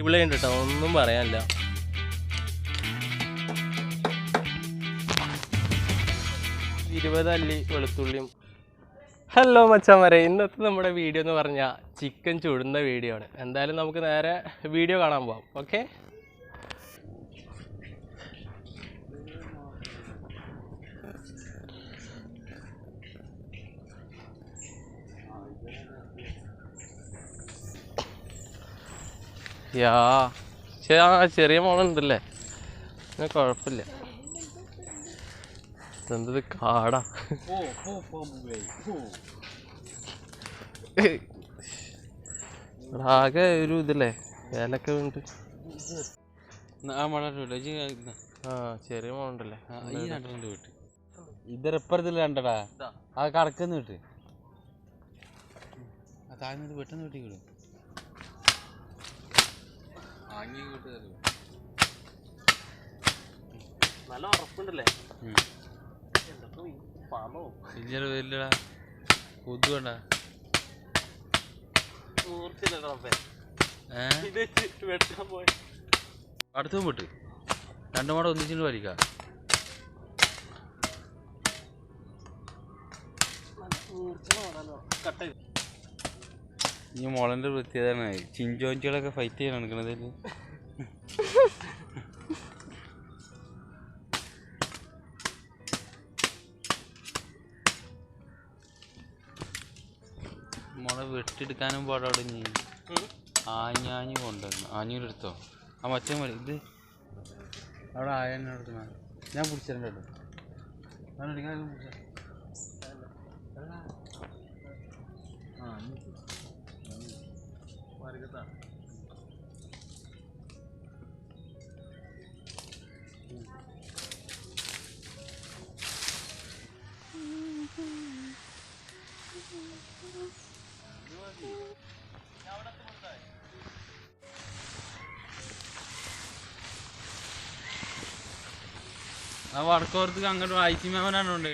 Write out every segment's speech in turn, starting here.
അടിപൊളിയുണ്ട് കേട്ടോ, ഒന്നും പറയാനില്ല. അല്ലി വെളുത്തുള്ളിയും. ഹലോ മച്ചാന്മാരെ, ഇന്നത്തെ നമ്മുടെ വീഡിയോ എന്ന് പറഞ്ഞാൽ ചിക്കൻ ചുടുന്ന വീഡിയോ ആണ്. എന്തായാലും നമുക്ക് നേരെ വീഡിയോ കാണാൻ പോവാം. ഓക്കെ, ചെറിയ മോളുണ്ടല്ലേ, കുഴപ്പമില്ല. എന്തത് കാടാ, ആകെ ഒരു ഇതല്ലേ വേലൊക്കെ വീണിട്ട്. ചെറിയ മോളുണ്ടല്ലേ, ഇതരപ്പുറത്തില്ല കണ്ടടാ, ആ കടക്കെന്ന് കിട്ട് താഴ്ന്നത് പെട്ടെന്ന് കിട്ടിക്കിടും. നല്ല ഉറപ്പുണ്ടല്ലേ, വരില്ലടാ കൊതു വേണ്ട. അടുത്തും വിട്ട് രണ്ടും കൂടെ ഒന്നിച്ചിട്ട് വലിക്കാം. ഈ മുളന്റെ പ്രത്യേകത ചിഞ്ചോഞ്ചികളൊക്കെ ഫൈറ്റ് ചെയ്യാൻ നടക്കണത്. മുള വെട്ടിയെടുക്കാനും പാടവിടെ നീ ആഞ്ഞാഞ്ഞ് കൊണ്ടുവന്നു. ആഞ്ഞൂരെടുത്തോ ആ മറ്റേ മതി. ഇത് അവിടെ ആയെന്നെ എടുക്കണ ഞാൻ പിടിച്ചിട്ടുണ്ട് കേട്ടോ. ഞാൻ എടുക്കാൻ പിടിച്ച ആ വടക്കോർത്തേക്ക് അങ്ങോട്ട് വായിച്ചിമാവനാണ് ഉണ്ട്.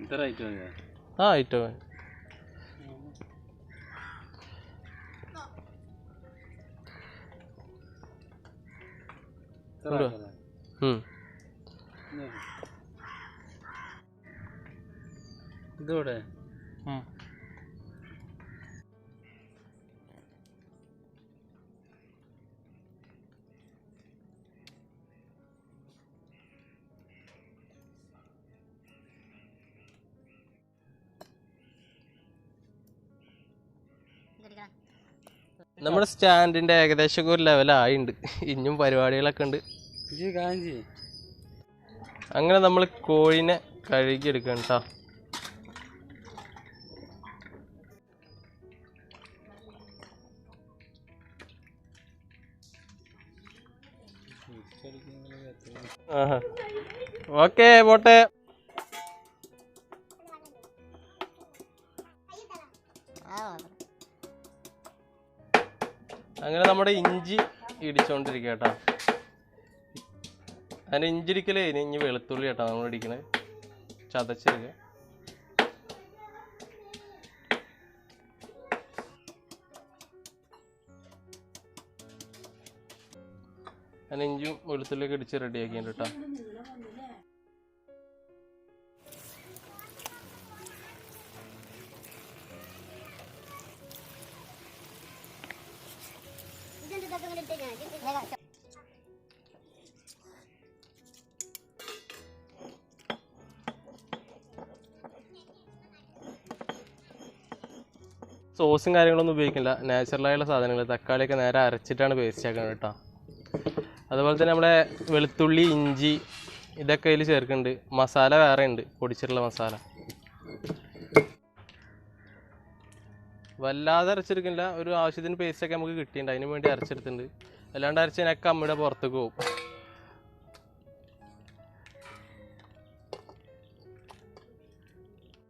ഇത്ര ഐറ്റം ആ ഐറ്റം ഇതോടെ നമ്മുടെ സ്റ്റാൻഡിന്റെ ഏകദേശം ഒരു ലെവലായിണ്ട്. ഇനിയും പരിപാടികളൊക്കെ ഉണ്ട്. അങ്ങനെ നമ്മൾ കോഴിനെ കഴുകിയെടുക്കണം കേട്ടോ. ഓക്കെ പോട്ടെ. അങ്ങനെ നമ്മുടെ ഇഞ്ചി ഇടിച്ചോണ്ടിരിക്കുക കേട്ടോ. അതിന് ഇഞ്ചി ഇടിക്കലേ ഇനി വെളുത്തുള്ളി കേട്ടോ നമ്മൾ ഇടിക്കണേ, ചതച്ചെടുക്കുക. അതിന് ഇഞ്ചിയും വെളുത്തുള്ളിയൊക്കെ ഇടിച്ച് റെഡിയാക്കിയിട്ട് കേട്ടോ. സോസും കാര്യങ്ങളൊന്നും ഉപയോഗിക്കില്ല, നാച്ചുറലായുള്ള സാധനങ്ങൾ. തക്കാളിയൊക്കെ നേരെ അരച്ചിട്ടാണ് പേസ്റ്റ് ആക്കുന്നത് കേട്ടോ. അതുപോലെ തന്നെ നമ്മുടെ വെളുത്തുള്ളി, ഇഞ്ചി ഇതൊക്കെ അതിൽ ചേർക്കുന്നുണ്ട്. മസാല വേറെ ഉണ്ട്, പൊടിച്ചിട്ടുള്ള മസാല. വല്ലാതെ അരച്ചെടുക്കില്ല, ഒരു ആവശ്യത്തിന് പേസ്റ്റൊക്കെ നമുക്ക് കിട്ടിയിട്ടുണ്ട്, അതിന് വേണ്ടി അരച്ചെടുത്തിട്ടുണ്ട്. അല്ലാണ്ട് അരച്ചതിനൊക്കെ അമ്മയുടെ പുറത്തേക്ക് പോകും.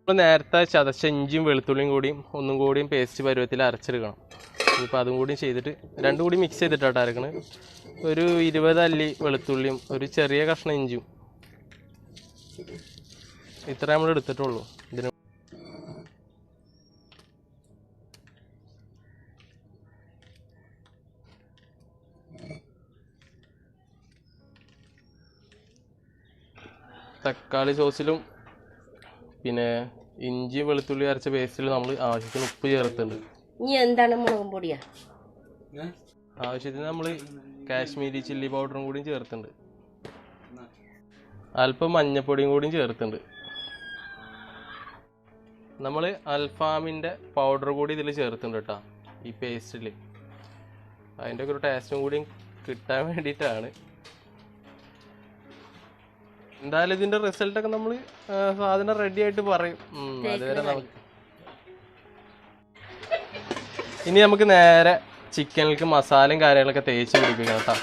നമ്മൾ നേരത്തെ ചതച്ച ഇഞ്ചിയും വെളുത്തുള്ളിയും കൂടിയും ഒന്നും കൂടിയും പേസ്റ്റ് പരുവത്തിൽ അരച്ചെടുക്കണം. ഇനിയിപ്പോൾ അതും കൂടിയും ചെയ്തിട്ട് രണ്ടും കൂടി മിക്സ് ചെയ്തിട്ടാണ് അരക്കണത്. ഒരു 20 അല്ലി വെളുത്തുള്ളിയും ഒരു ചെറിയ കഷ്ണം ഇഞ്ചിയും ഇത്ര നമ്മൾ എടുത്തിട്ടുള്ളൂ. ഇതിന് തക്കാളി സോസിലും പിന്നെ ഇഞ്ചി വെളുത്തുള്ളി അരച്ച പേസ്റ്റിലും നമ്മൾ ആവശ്യത്തിന് ഉപ്പ് ചേർത്തുണ്ട്. ഇനി എന്താണ് മുളകും പൊടിയാ? ആവശ്യത്തിന് നമ്മൾ കാശ്മീരി ചില്ലി പൗഡറും കൂടിയും ചേർത്തുണ്ട്. അല്പം മഞ്ഞപ്പൊടിയും കൂടിയും ചേർത്തുണ്ട്. നമ്മൾ അൽഫാമിൻ്റെ പൗഡർ കൂടി ഇതിൽ ചേർത്തുണ്ട് കേട്ടോ ഈ പേസ്റ്റിൽ. അതിൻ്റെ ഒക്കെ ഒരു ടേസ്റ്റും കൂടിയും കിട്ടാൻ വേണ്ടിയിട്ടാണ്. എന്തായാലും ഇതിൻ്റെ റിസൾട്ടൊക്കെ നമ്മൾ സാധനം റെഡി ആയിട്ട് പറയും. അതുവരെ നമുക്ക് ഇനി നമുക്ക് നേരെ ചിക്കനിലേക്ക് മസാലയും കാര്യങ്ങളൊക്കെ തേച്ച് പിടിപ്പിക്കണം കേട്ടോ.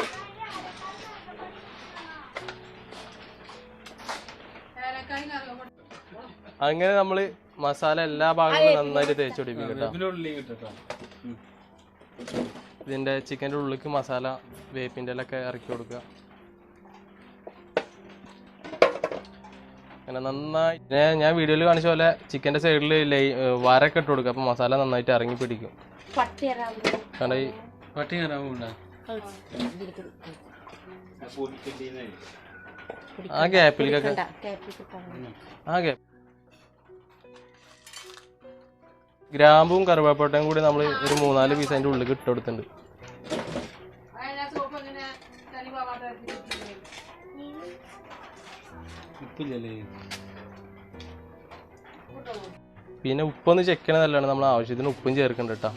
അങ്ങനെ നമ്മൾ മസാല എല്ലാ ഭാഗങ്ങളും നന്നായിട്ട് തേച്ച് പിടിപ്പിക്കും കേട്ടോ. ഇതിൻ്റെ ചിക്കൻ്റെ ഉള്ളിലേക്ക് മസാല വേപ്പിൻ്റെ ഇലയൊക്കെ ഇറക്കി കൊടുക്കുക. അങ്ങനെ നന്നായി ഞാൻ വീഡിയോയിൽ കാണിച്ച പോലെ ചിക്കൻ്റെ സൈഡിൽ വരൊക്കെ ഇട്ട് കൊടുക്കുക. അപ്പം മസാല നന്നായിട്ട് ഇറങ്ങി പിടിക്കും. കാരണം ഈ ആ ഗ്യാപ്പിലേക്കൊക്കെ ഗ്രാമ്പും കറുവാപ്പട്ടയും കൂടി നമ്മൾ ഒരു 3-4 പീസ് അതിൻ്റെ ഉള്ളിൽ ഇട്ട് കൊടുത്തിട്ടുണ്ട്. പിന്നെ ഉപ്പൊന്ന് ചെക്ക് ചെയ്യണ നല്ലതാണ്. നമ്മൾ ആവശ്യത്തിന് ഉപ്പും ചേർക്കണ്ട കേട്ടോ.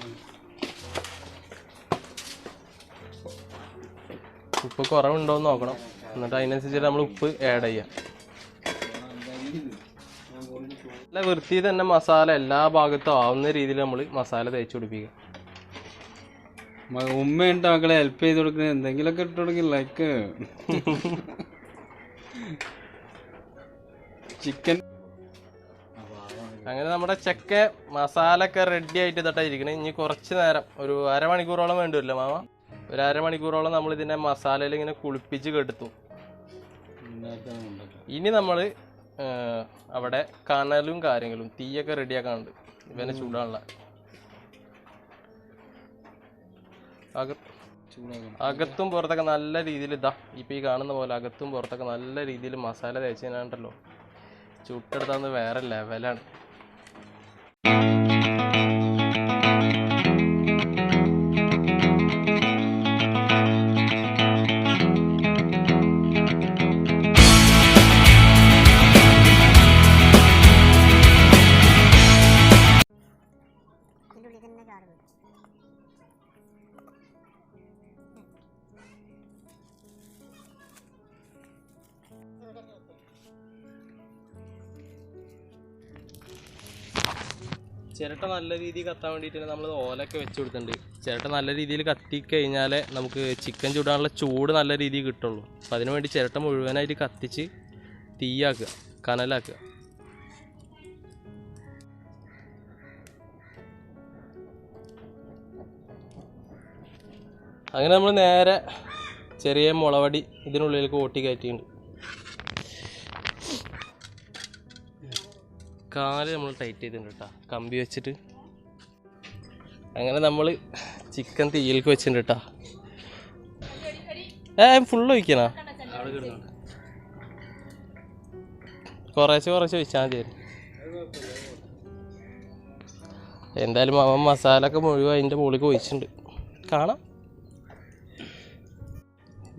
ഉപ്പ് കുറവുണ്ടോയെന്ന് നോക്കണം. എന്നിട്ട് അതിനനുസരിച്ച് നമ്മൾ ഉപ്പ് ആഡ് ചെയ്യാം. നല്ല വൃത്തി തന്നെ മസാല എല്ലാ ഭാഗത്തും ആവുന്ന രീതിയിൽ നമ്മൾ മസാല തേച്ച് പിടിപ്പിക്കുക. ഉമ്മയുണ്ട് മക്കളെ ഹെൽപ്പ് ചെയ്ത് കൊടുക്കുന്നത്. എന്തെങ്കിലുമൊക്കെ ഇട്ട് കൊടുക്കും. Like chicken. അങ്ങനെ നമ്മുടെ ചക്ക മസാല ഒക്കെ റെഡി ആയിട്ട് തട്ടായിരിക്കണേ. ഇനി കുറച്ച് നേരം ഒരു അരമണിക്കൂറോളം വേണ്ടി വരില്ല മാമ? ഒരു അരമണിക്കൂറോളം നമ്മൾ ഇതിൻ്റെ മസാലയിൽ ഇങ്ങനെ കുളിപ്പിച്ച് കെടുത്തു. ഇനി നമ്മൾ അവിടെ കനലും കാര്യങ്ങളും തീയൊക്കെ റെഡിയാക്കാനുണ്ട്. ഇവനെ ചൂടാനുള്ള അകത്തും പുറത്തൊക്കെ നല്ല രീതിയിൽ ഇതാ ഇപ്പം ഈ കാണുന്ന പോലെ അകത്തും പുറത്തൊക്കെ നല്ല രീതിയിൽ മസാല തേച്ചതിനാണ്ടല്ലോ ചുട്ടെടുത്താന്ന് വേറെ ലെവലാണ്. ചിരട്ട നല്ല രീതിയിൽ കത്താൻ വേണ്ടിയിട്ട് നമ്മൾ ഓലൊക്കെ വെച്ച് കൊടുത്തിട്ടുണ്ട്. ചിരട്ട നല്ല രീതിയിൽ കത്തിക്കഴിഞ്ഞാലേ നമുക്ക് ചിക്കൻ ചൂടാനുള്ള ചൂട് നല്ല രീതിയിൽ കിട്ടുള്ളൂ. അപ്പം അതിനു വേണ്ടി ചിരട്ട മുഴുവനായിട്ട് കത്തിച്ച് തീയാക്കുക, കനലാക്കുക. അങ്ങനെ നമ്മൾ നേരെ ചെറിയ മുളവടി ഇതിനുള്ളിലേക്ക് ഓട്ടി കയറ്റിയിട്ടുണ്ട്. കാല് നമ്മൾ ടൈറ്റ് ചെയ്തിട്ടുണ്ട് കേട്ടോ കമ്പി വെച്ചിട്ട്. അങ്ങനെ നമ്മൾ ചിക്കൻ തീയിലേക്ക് വെച്ചിട്ടുണ്ട് കേട്ടോ. ഫുള്ള് ഒഴിക്കണോ? കുറേശ്ശെ ഒഴിച്ചാൽ മതി. എന്തായാലും അവൻ മസാല ഒക്കെ മുഴുവൻ അതിൻ്റെ മുകളിലേക്ക് ഒഴിച്ചിട്ടുണ്ട്. കാണാം.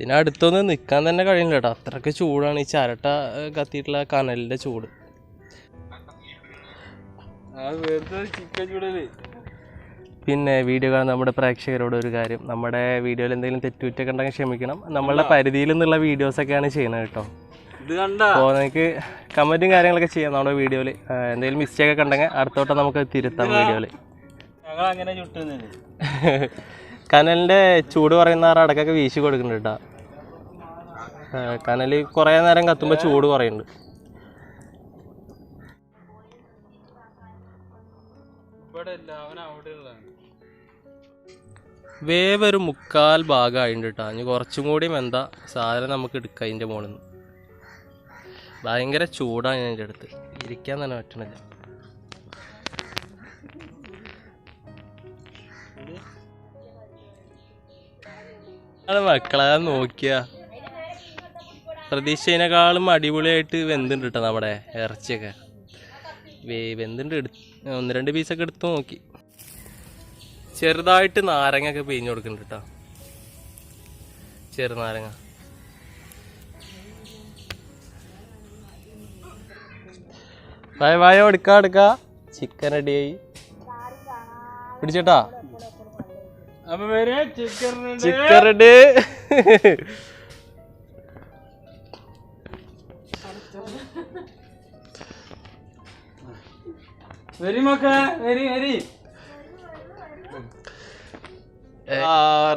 ഇതിനടുത്തൊന്നും നിൽക്കാൻ തന്നെ കഴിയില്ല കേട്ടോ. അത്രയ്ക്ക് ചൂടാണ് ഈ ചിരട്ട കത്തിയിട്ടുള്ള കനലിൻ്റെ ചൂട്. പിന്നെ വീഡിയോ കാണുന്ന നമ്മുടെ പ്രേക്ഷകരോട് ഒരു കാര്യം, നമ്മുടെ വീഡിയോയിൽ എന്തെങ്കിലും തെറ്റുകുറ്റൊക്കെ ഉണ്ടെങ്കിൽ ക്ഷമിക്കണം. നമ്മളുടെ പരിധിയിൽ നിന്നുള്ള വീഡിയോസൊക്കെയാണ് ചെയ്യുന്നത് കേട്ടോ. അപ്പോൾ നിങ്ങൾക്ക് കമൻറ്റും കാര്യങ്ങളൊക്കെ ചെയ്യാം നമ്മുടെ വീഡിയോയിൽ. എന്തെങ്കിലും മിസ്റ്റേക്കൊക്കെ ഉണ്ടെങ്കിൽ അടുത്തോട്ട് നമുക്ക് തിരുത്താം വീഡിയോയിൽ. കനലിൻ്റെ ചൂട് പറയുന്ന അടക്കൊക്കെ വീശി കൊടുക്കുന്നുണ്ട് കേട്ടോ. കനൽ കുറേ നേരം കത്തുമ്പോൾ ചൂട് കുറയുന്നുണ്ട്. ഇവിടെ അല്ല, അവൻ അവിടെ ഉള്ളതാണ്. വേവൊരു 3/4 ഭാഗമായിട്ടുണ്ട് കേട്ടോ. ഇനി കുറച്ചും കൂടി എന്താ സാധനം നമുക്ക് എടുക്കാം അതിൻ്റെ മുകളിൽ നിന്ന്. ഭയങ്കര ചൂടാണ് അതിൻ്റെ അടുത്ത്, ഇരിക്കാൻ തന്നെ പറ്റണില്ല. മക്കളെ നോക്കിയ പ്രതീക്ഷേനേക്കാളും അടിപൊളിയായിട്ട് വെന്തുണ്ട് കേട്ടോ നമ്മുടെ ഇറച്ചിയൊക്കെ. വെന്തുണ്ട്. 1-2 പീസൊക്കെ എടുത്ത് നോക്കി. ചെറുതായിട്ട് നാരങ്ങ ഒക്കെ പിഴിഞ്ഞു കൊടുക്കുന്നുണ്ട് കേട്ടോ, ചെറുനാരങ്ങ. വായോ എടുക്കാ. ചിക്കൻ റെഡിയായി. പിടിച്ചേട്ടാ, ചിക്കൻ റെഡി.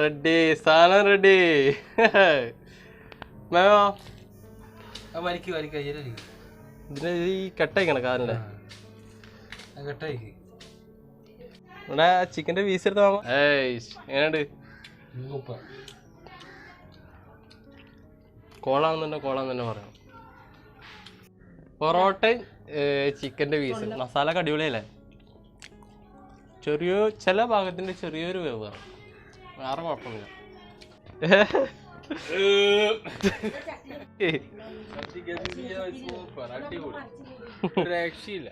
റെഡി, സാധനം റെഡി. മാമോ ഇതിന് ഈ കെട്ടയക്കണം കാറില്ലേ? ഇവിടെ ചിക്കൻ്റെ പീസ് എടുത്ത് മാമ. എങ്ങനെയുണ്ട്? കോളാന്ന് തന്നെ പറയാം. പൊറോട്ടയും ചിക്കൻ്റെ പീസ് മസാല ഒക്കെ അടിപൊളിയല്ലേ? ചില ഭാഗത്തിൻ്റെ ചെറിയൊരു വേവ്, വേറെ കുഴപ്പമില്ല. രക്ഷയില്ല.